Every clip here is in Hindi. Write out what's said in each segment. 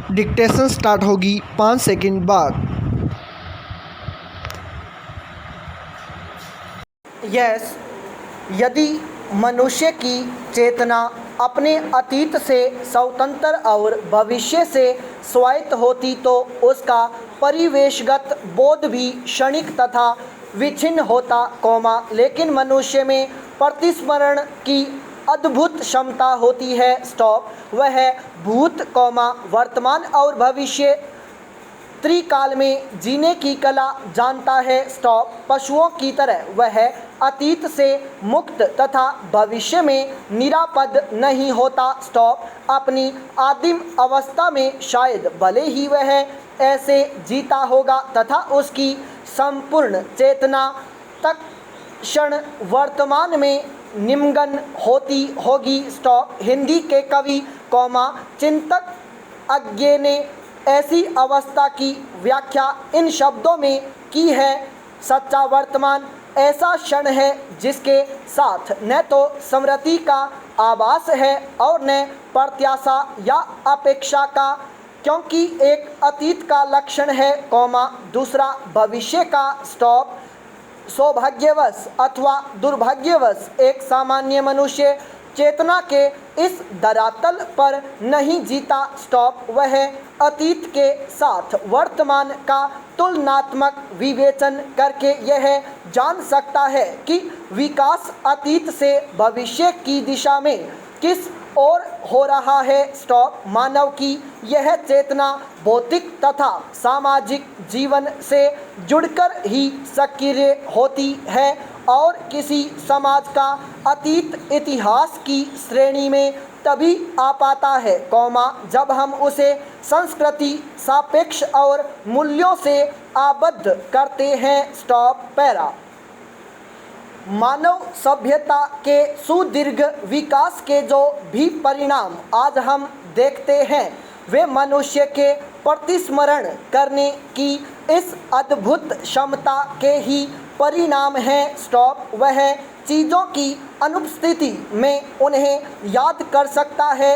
डिक्टेशन स्टार्ट होगी 5 सेकंड बाद। यस, यदि मनुष्य की चेतना अपने अतीत से स्वतंत्र और भविष्य से स्वायत्त होती तो उसका परिवेशगत बोध भी क्षणिक तथा विच्छिन्न होता, लेकिन मनुष्य में प्रतिस्मरण की अद्भुत क्षमता होती है। वह भूत, वर्तमान और भविष्य त्रिकाल में जीने की कला जानता है। पशुओं की तरह वह अतीत से मुक्त तथा भविष्य में निरापद नहीं होता। अपनी आदिम अवस्था में शायद भले ही वह ऐसे जीता होगा तथा उसकी संपूर्ण चेतना तत्क्षण वर्तमान में निमग्न होती होगी। हिंदी के कवि चिंतक अज्ञे ने ऐसी अवस्था की व्याख्या इन शब्दों में की है: सच्चा वर्तमान ऐसा क्षण है जिसके साथ न तो स्मृति का आभास है और न प्रत्याशा या अपेक्षा का, क्योंकि एक अतीत का लक्षण है, दूसरा भविष्य का। सौभाग्यवश अथवा दुर्भाग्यवश एक सामान्य मनुष्य चेतना के इस धरातल पर नहीं जीता। वह अतीत के साथ वर्तमान का तुलनात्मक विवेचन करके यह जान सकता है कि विकास अतीत से भविष्य की दिशा में किस ओर हो रहा है। मानव की यह चेतना भौतिक तथा सामाजिक जीवन से जुड़कर ही सक्रिय होती है और किसी समाज का अतीत इतिहास की श्रेणी में तभी आ पाता है, जब हम उसे संस्कृति, सापेक्ष और मूल्यों से आबद्ध करते हैं। पैरा मानव सभ्यता के सुदीर्घ विकास के जो भी परिणाम आज हम देखते हैं वे मनुष्य के प्रतिस्मरण करने की इस अद्भुत क्षमता के ही परिणाम हैं। वह चीज़ों की अनुपस्थिति में उन्हें याद कर सकता है।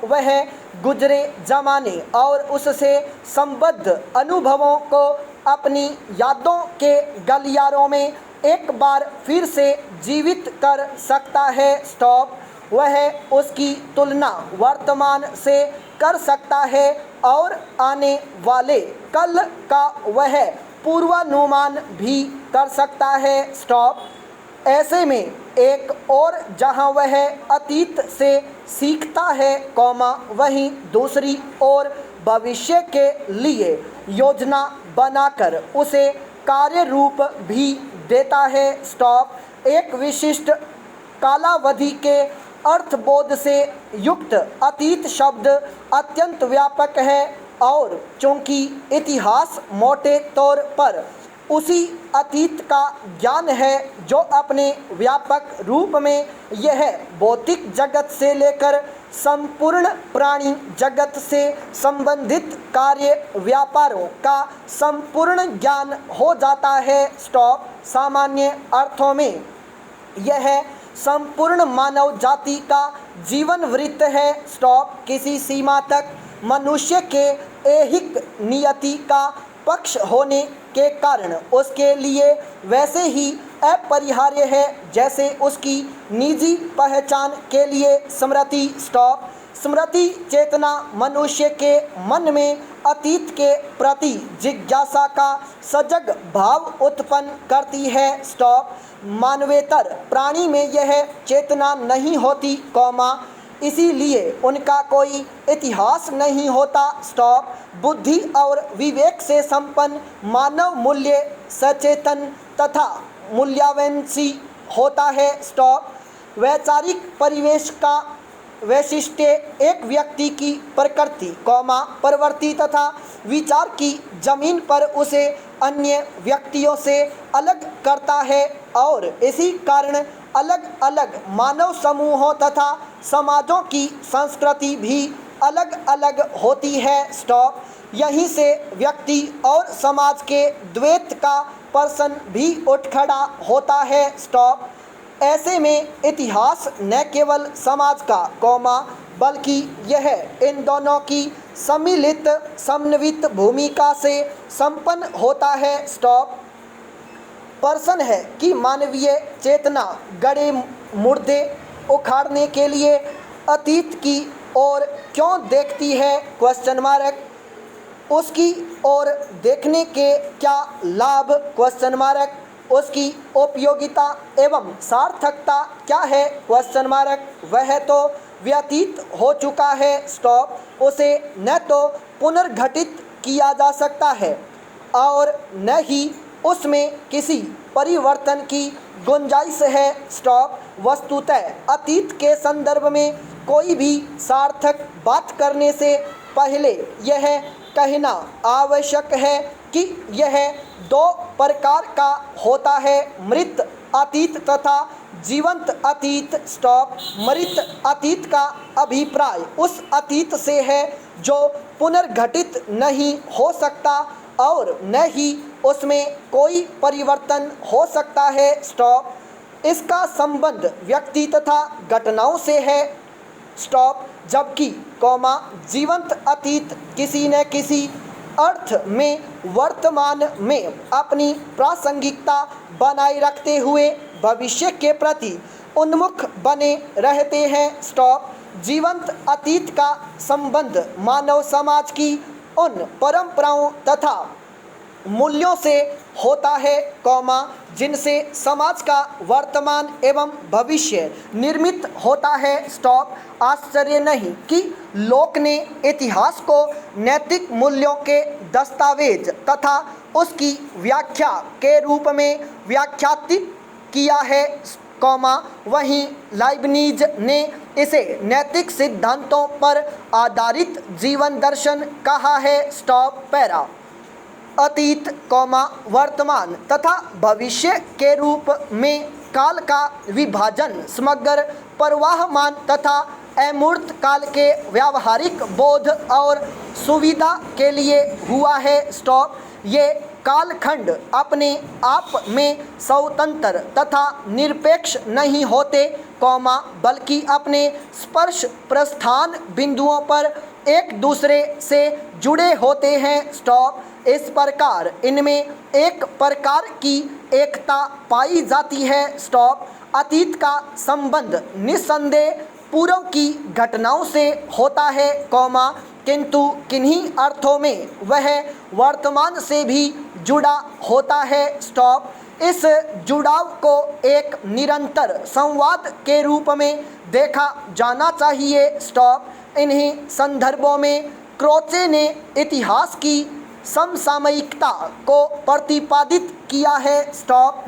वह गुजरे जमाने और उससे संबद्ध अनुभवों को अपनी यादों के गलियारों में एक बार फिर से जीवित कर सकता है। वह उसकी तुलना वर्तमान से कर सकता है और आने वाले कल का वह पूर्वानुमान भी कर सकता है। ऐसे में एक और जहां वह अतीत से सीखता है, वहीं दूसरी ओर भविष्य के लिए योजना बनाकर उसे कार्य रूप भी देता है। एक विशिष्ट कालावधि के अर्थबोध से युक्त अतीत शब्द अत्यंत व्यापक है और चूंकि इतिहास मोटे तौर पर उसी अतीत का ज्ञान है जो अपने व्यापक रूप में यह भौतिक जगत से लेकर संपूर्ण प्राणी जगत से संबंधित कार्य व्यापारों का संपूर्ण ज्ञान हो जाता है। सामान्य अर्थों में यह संपूर्ण मानव जाति का जीवन वृत्त है। किसी सीमा तक मनुष्य के ऐहिक नियति का पक्ष होने के कारण उसके लिए वैसे ही अपरिहार्य है जैसे उसकी निजी पहचान के लिए स्मृति। स्मृति चेतना मनुष्य के मन में अतीत के प्रति जिज्ञासा का सजग भाव उत्पन्न करती है। मानवेतर प्राणी में यह चेतना नहीं होती, इसीलिए उनका कोई इतिहास नहीं होता। बुद्धि और विवेक से संपन्न मानव मूल्य सचेतन तथा मूल्यवांसी होता है। वैचारिक परिवेश का वैशिष्ट्य एक व्यक्ति की प्रकृति, प्रवृत्ति तथा विचार की जमीन पर उसे अन्य व्यक्तियों से अलग करता है और इसी कारण अलग अलग मानव समूहों तथा समाजों की संस्कृति भी अलग अलग होती है। यहीं से व्यक्ति और समाज के द्वैत का प्रश्न भी उठ खड़ा होता है। ऐसे में इतिहास न केवल समाज का कौमा बल्कि यह इन दोनों की सम्मिलित समन्वित भूमिका से संपन्न होता है। स्टॉप। प्रश्न है कि मानवीय चेतना गड़े मुर्दे उखाड़ने के लिए अतीत की ओर क्यों देखती है? Question mark. उसकी ओर देखने के क्या लाभ? Question mark. उसकी उपयोगिता एवं सार्थकता क्या है? Question mark. वह तो व्यतीत हो चुका है। स्टॉप। उसे न तो पुनर्गठित किया जा सकता है और न ही उसमें किसी परिवर्तन की गुंजाइश है। स्टॉप। वस्तुतः अतीत के संदर्भ में कोई भी सार्थक बात करने से पहले यह कहना आवश्यक है कि यह दो प्रकार का होता है, मृत अतीत तथा जीवंत अतीत। स्टॉप। मृत अतीत का अभिप्राय उस अतीत से है जो पुनर्गठित नहीं हो सकता और न ही उसमें कोई परिवर्तन हो सकता है। स्टॉप। इसका संबंध व्यक्ति तथा घटनाओं से है। स्टॉप। जबकि कौमा जीवंत अतीत किसी न किसी अर्थ में वर्तमान में अपनी प्रासंगिकता बनाए रखते हुए भविष्य के प्रति उन्मुख बने रहते हैं। स्टॉप। जीवंत अतीत का संबंध मानव समाज की उन परंपराओं तथा मूल्यों से होता है, कौमा जिनसे समाज का वर्तमान एवं भविष्य निर्मित होता है। स्टॉप। आश्चर्य नहीं कि लोक ने इतिहास को नैतिक मूल्यों के दस्तावेज तथा उसकी व्याख्या के रूप में व्याख्यातित किया है, कौमा वहीं लाइबनिज ने इसे नैतिक सिद्धांतों पर आधारित जीवन दर्शन कहा है। स्टॉप। पैरा। अतीत कौमा वर्तमान तथा भविष्य के रूप में काल का विभाजन समग्र प्रवाहमान तथा अमूर्त काल के व्यावहारिक बोध और सुविधा के लिए हुआ है। स्टॉप। ये कालखंड अपने आप में स्वतंत्र तथा निरपेक्ष नहीं होते, कौमा बल्कि अपने स्पर्श प्रस्थान बिंदुओं पर एक दूसरे से जुड़े होते हैं। स्टॉप। इस प्रकार इनमें एक प्रकार की एकता पाई जाती है। स्टॉप। अतीत का संबंध निस्संदेह पूर्व की घटनाओं से होता है, कौमा किंतु किन्हीं अर्थों में वह वर्तमान से भी जुड़ा होता है। स्टॉप। इस जुड़ाव को एक निरंतर संवाद के रूप में देखा जाना चाहिए। स्टॉप। इन्हीं संदर्भों में क्रोचे ने इतिहास की समसामयिकता को प्रतिपादित किया है। स्टॉप।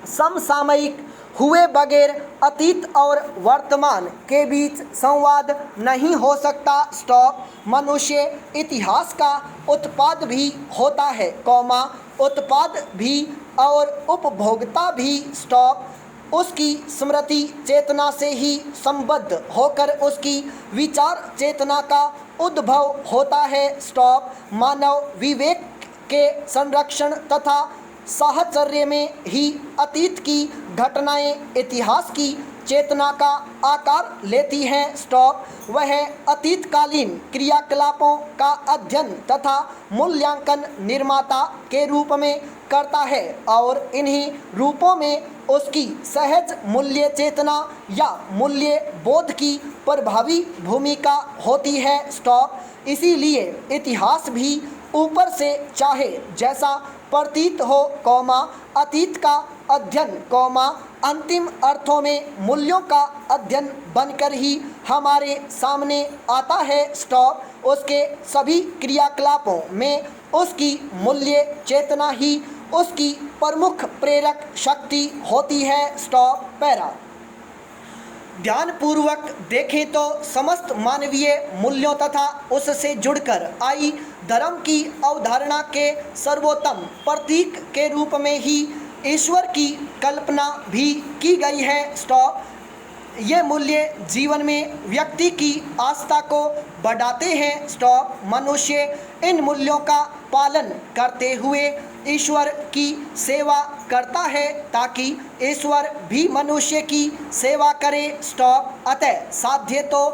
समसामयिक हुए बगैर अतीत और वर्तमान के बीच संवाद नहीं हो सकता। स्टॉप। मनुष्य इतिहास का उत्पाद भी होता है, कौमा उत्पाद भी और उपभोक्ता भी। स्टॉप। उसकी स्मृति चेतना से ही संबद्ध होकर उसकी विचार चेतना का उद्भव होता है। स्टॉप। मानव विवेक के संरक्षण तथा साहचर्य में ही अतीत की घटनाएं इतिहास की चेतना का आकार लेती हैं। स्टॉप। वह अतीतकालीन क्रियाकलापों का अध्ययन तथा मूल्यांकन निर्माता के रूप में करता है और इन्हीं रूपों में उसकी सहज मूल्य चेतना या मूल्य बोध की प्रभावी भूमिका होती है। स्टॉप। इसीलिए इतिहास भी ऊपर से चाहे जैसा प्रतीत हो, कौमा अतीत का अध्ययन कौमा अंतिम अर्थों में मूल्यों का अध्ययन बनकर ही हमारे सामने आता है। स्टॉप। उसके सभी क्रियाकलापों में उसकी मूल्य चेतना ही उसकी प्रमुख प्रेरक शक्ति होती है। स्टॉप। पैरा। ध्यानपूर्वक देखें तो समस्त मानवीय मूल्यों तथा उससे जुड़कर आई धर्म की अवधारणा के सर्वोत्तम प्रतीक के रूप में ही ईश्वर की कल्पना भी की गई है। स्टॉप। ये मूल्य जीवन में व्यक्ति की आस्था को बढ़ाते हैं। स्टॉप। मनुष्य इन मूल्यों का पालन करते हुए ईश्वर की सेवा करता है ताकि ईश्वर भी मनुष्य की सेवा करे। स्टॉप। अतः साध्य तो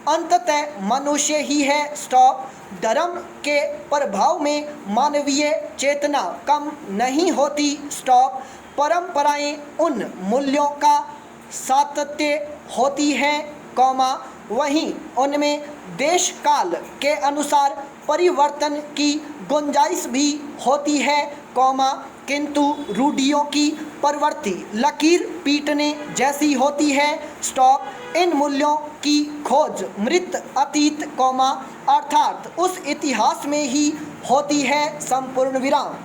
अंततः मनुष्य ही है। स्टॉप। धर्म के प्रभाव में मानवीय चेतना कम नहीं होती। स्टॉप। परंपराएं उन मूल्यों का सातत्य होती हैं, कौमा, वहीं उनमें देश काल के अनुसार परिवर्तन की गुंजाइश भी होती है, कौमा, किंतु रूढ़ियों की प्रवृत्ति लकीर पीटने जैसी होती है। स्टॉप। इन मूल्यों की खोज मृत अतीत, कौमा, अर्थात उस इतिहास में ही होती है। संपूर्ण विराम।